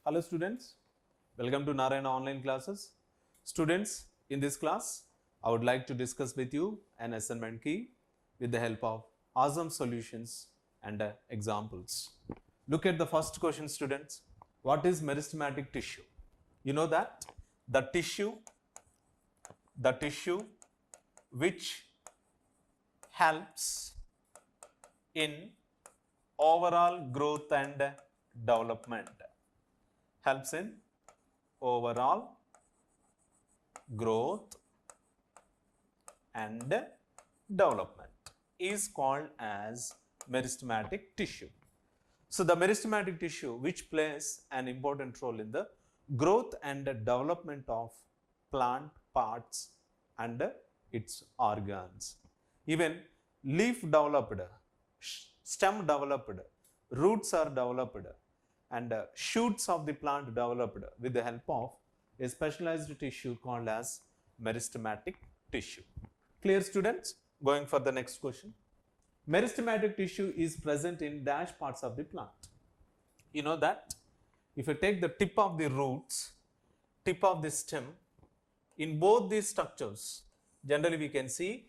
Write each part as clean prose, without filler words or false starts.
Hello students, welcome to Narayana online classes. Students, in this class, I would like to discuss with you an assignment key with the help of awesome solutions and examples. Look at the first question students. What is meristematic tissue? You know that the tissue which helps in overall growth and development. Helps in overall growth and development is called as meristematic tissue. So the meristematic tissue which plays an important role in the growth and development of plant parts and its organs. Even leaf developed, stem developed, roots are developed and shoots of the plant developed with the help of a specialized tissue called as meristematic tissue. Clear students? Going for the next question. Meristematic tissue is present in dash parts of the plant. You know that if you take the tip of the roots, tip of the stem, in both these structures, generally we can see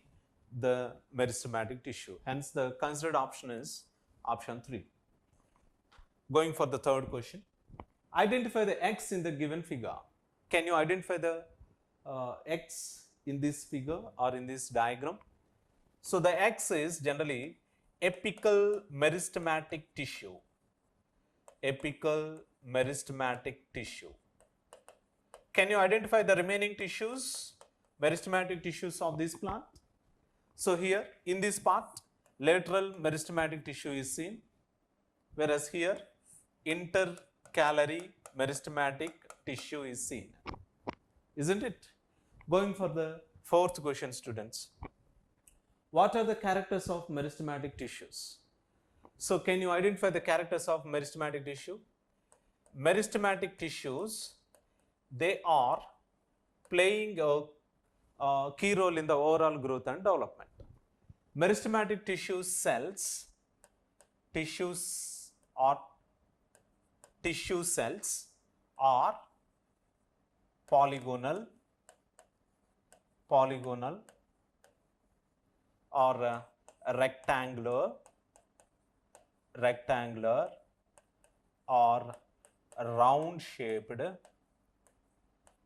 the meristematic tissue. Hence the considered option is option 3. Going for the third question. Identify the X in the given figure. Can you identify the X in this figure or in this diagram? So the X is generally apical meristematic tissue. Apical meristematic tissue. Can you identify the remaining tissues, meristematic tissues of this plant? So here in this part, lateral meristematic tissue is seen, whereas here intercalary meristematic tissue is seen. Isn't it? Going for the fourth question, students. What are the characters of meristematic tissues? So can you identify the characters of meristematic tissue? Meristematic tissues, they are playing a key role in the overall growth and development. Meristematic tissue cells, tissues are polygonal or rectangular or round shaped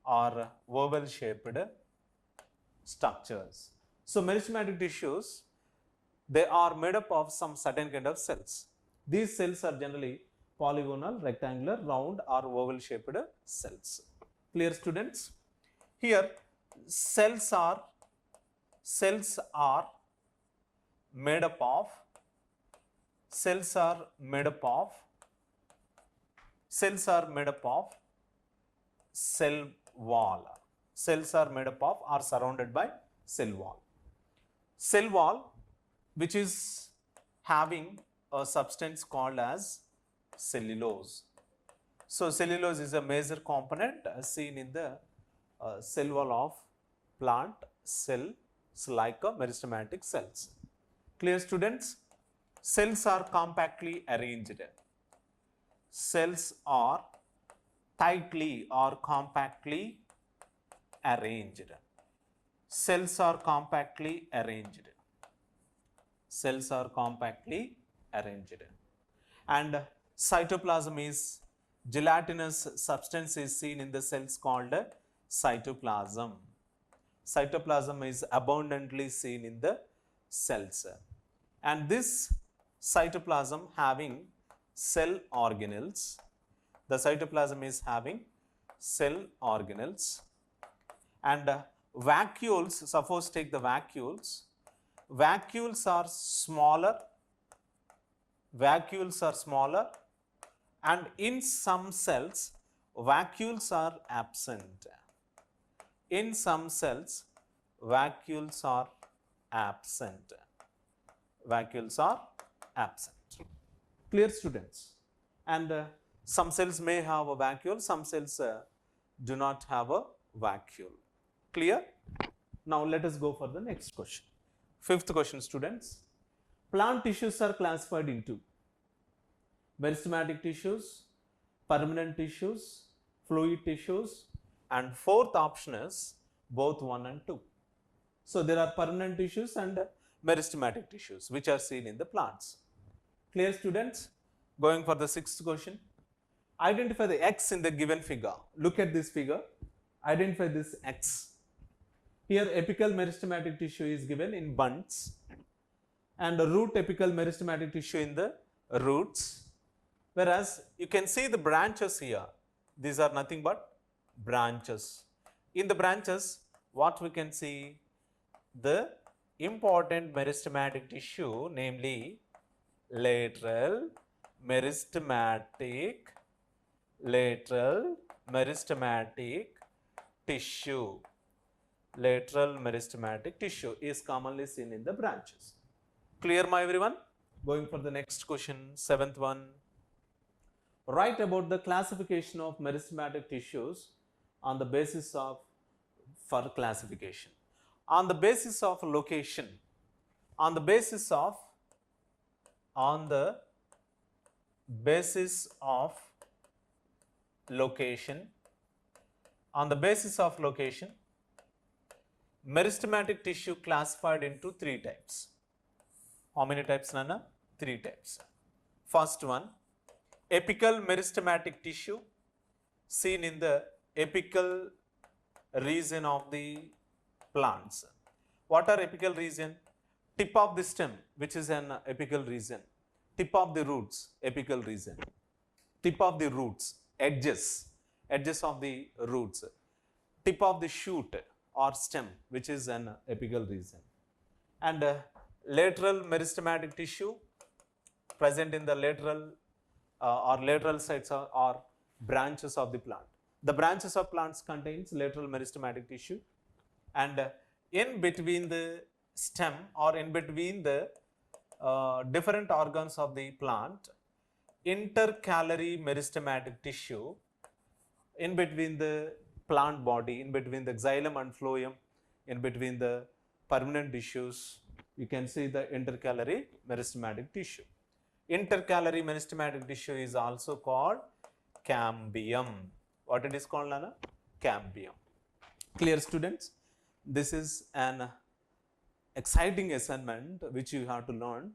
or oval shaped structures. So meristematic tissues, they are made up of some certain kind of cells. These cells are generally polygonal, rectangular, round or oval shaped cells. Clear students? Here cells are made up of cell wall. Cells are made up of or surrounded by cell wall. Cell wall which is having a substance called as cellulose. So cellulose is a major component seen in the cell wall of plant cells like meristematic cells. Clear students? Cells are compactly arranged. Cells are tightly or compactly arranged. Cells are compactly arranged. And cytoplasm is gelatinous substance is seen in the cells called cytoplasm. Cytoplasm is abundantly seen in the cells. And this cytoplasm having cell organelles. The cytoplasm is having cell organelles and vacuoles. Suppose take the vacuoles. Vacuoles are smaller and in some cells vacuoles are absent. In some cells vacuoles are absent. Clear students? And some cells may have a vacuole, some cells do not have a vacuole. Clear? Now let us go for the next question. Fifth question, students. Plant tissues are classified into meristematic tissues, permanent tissues, fluid tissues, and fourth option is both 1 and 2. So there are permanent tissues and meristematic tissues which are seen in the plants. Clear, students? Going for the sixth question. Identify the X in the given figure. Look at this figure. Identify this X. Here apical meristematic tissue is given in bunds and root apical meristematic tissue in the roots. Whereas you can see the branches here. These are nothing but branches. In the branches, what we can see? The important meristematic tissue, namely lateral meristematic tissue. Lateral meristematic tissue is commonly seen in the branches. Clear, my everyone? Going for the next question, seventh one. Write about the classification of meristematic tissues on the basis of for classification. On the basis of location. On the basis of location. On the basis of location, meristematic tissue classified into 3 types. How many types, Nana? 3 types. First one, apical meristematic tissue seen in the apical region of the plants. What are apical region? Tip of the stem, which is an apical region. Tip of the roots, apical region. Tip of the roots, edges of the roots. Tip of the shoot or stem, which is an apical region. And lateral meristematic tissue present in the lateral or lateral sides or branches of the plant. The branches of plants contains lateral meristematic tissue, and in between the stem or in between the different organs of the plant, intercalary meristematic tissue in between the plant body, in between the xylem and phloem, in between the permanent tissues, you can see the intercalary meristematic tissue. Intercalary meristematic tissue is also called cambium. What it is called, Nana? Cambium. Clear, students? This is an exciting assignment which you have to learn,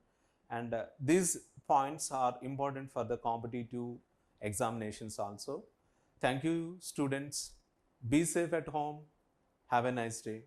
and these points are important for the competitive examinations also. Thank you, students. Be safe at home. Have a nice day.